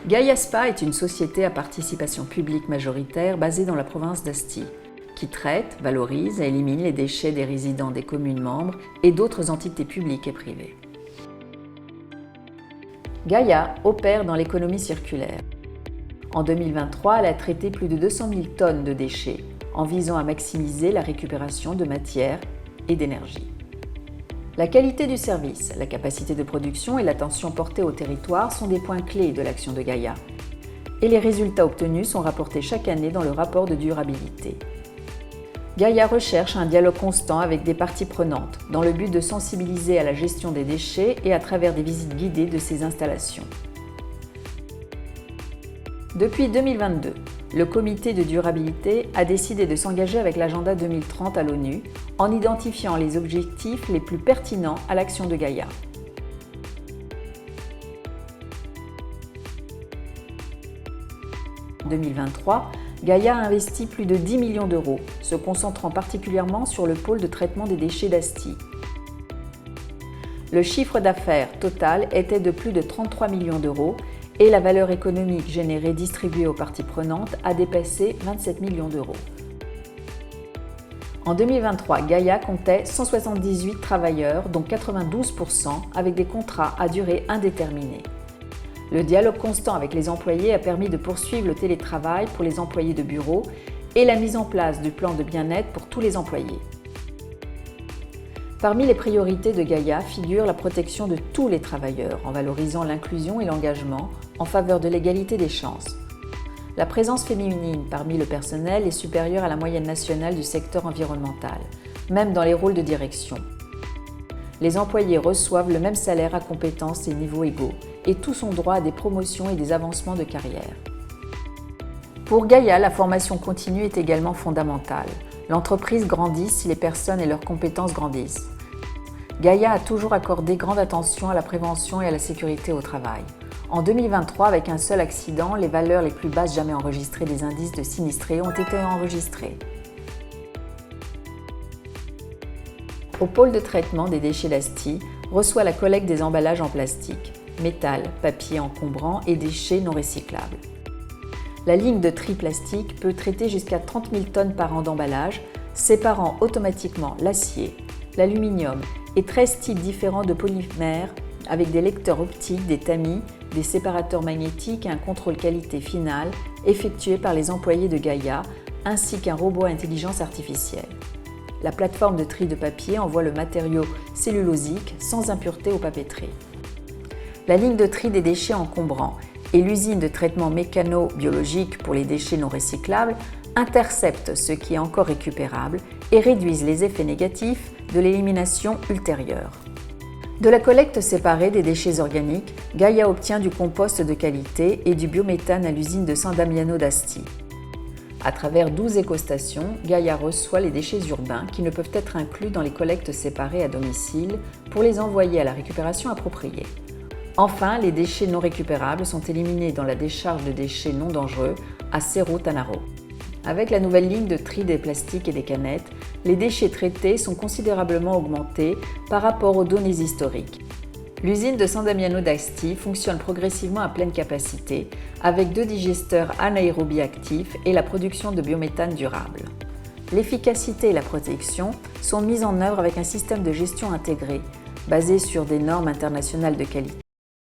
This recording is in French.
Gaia Spa est une société à participation publique majoritaire basée dans la province d'Asti, qui traite, valorise et élimine les déchets des résidents des communes membres et d'autres entités publiques et privées. Gaia opère dans l'économie circulaire. En 2023, elle a traité plus de 200 000 tonnes de déchets, en visant à maximiser la récupération de matière et d'énergie. La qualité du service, la capacité de production et l'attention portée au territoire sont des points clés de l'action de Gaia. Et les résultats obtenus sont rapportés chaque année dans le rapport de durabilité. Gaia recherche un dialogue constant avec des parties prenantes, dans le but de sensibiliser à la gestion des déchets et à travers des visites guidées de ces installations. Depuis 2022, le comité de durabilité a décidé de s'engager avec l'agenda 2030 à l'ONU en identifiant les objectifs les plus pertinents à l'action de Gaia. En 2023, Gaia a investi plus de 10 millions d'euros, se concentrant particulièrement sur le pôle de traitement des déchets d'Asti. Le chiffre d'affaires total était de plus de 33 millions d'euros et la valeur économique générée distribuée aux parties prenantes a dépassé 27 millions d'euros. En 2023, Gaia comptait 178 travailleurs, dont 92% avec des contrats à durée indéterminée. Le dialogue constant avec les employés a permis de poursuivre le télétravail pour les employés de bureau et la mise en place du plan de bien-être pour tous les employés. Parmi les priorités de Gaia figure la protection de tous les travailleurs en valorisant l'inclusion et l'engagement en faveur de l'égalité des chances. La présence féminine parmi le personnel est supérieure à la moyenne nationale du secteur environnemental, même dans les rôles de direction. Les employés reçoivent le même salaire à compétences et niveaux égaux et tous ont droit à des promotions et des avancements de carrière. Pour Gaia, la formation continue est également fondamentale. L'entreprise grandit si les personnes et leurs compétences grandissent. Gaia a toujours accordé grande attention à la prévention et à la sécurité au travail. En 2023, avec un seul accident, les valeurs les plus basses jamais enregistrées des indices de sinistrés ont été enregistrées. Au pôle de traitement des déchets d'Asti reçoit la collecte des emballages en plastique, métal, papier encombrant et déchets non recyclables. La ligne de tri plastique peut traiter jusqu'à 30 000 tonnes par an d'emballage, séparant automatiquement l'acier, l'aluminium et 13 types différents de polymères avec des lecteurs optiques, des tamis, des séparateurs magnétiques et un contrôle qualité final effectué par les employés de Gaia ainsi qu'un robot à intelligence artificielle. La plateforme de tri de papier envoie le matériau cellulosique sans impureté aux papeteries. La ligne de tri des déchets encombrants et l'usine de traitement mécano-biologique pour les déchets non recyclables interceptent ce qui est encore récupérable et réduisent les effets négatifs de l'élimination ultérieure. De la collecte séparée des déchets organiques, Gaia obtient du compost de qualité et du biométhane à l'usine de San Damiano d'Asti. À travers 12 écostations, Gaia reçoit les déchets urbains qui ne peuvent être inclus dans les collectes séparées à domicile pour les envoyer à la récupération appropriée. Enfin, les déchets non récupérables sont éliminés dans la décharge de déchets non dangereux à Cerro Tanaro. Avec la nouvelle ligne de tri des plastiques et des canettes, les déchets traités sont considérablement augmentés par rapport aux données historiques. L'usine de San Damiano d'Asti fonctionne progressivement à pleine capacité avec 2 digesteurs anaérobie actifs et la production de biométhane durable. L'efficacité et la protection sont mises en œuvre avec un système de gestion intégré basé sur des normes internationales de qualité.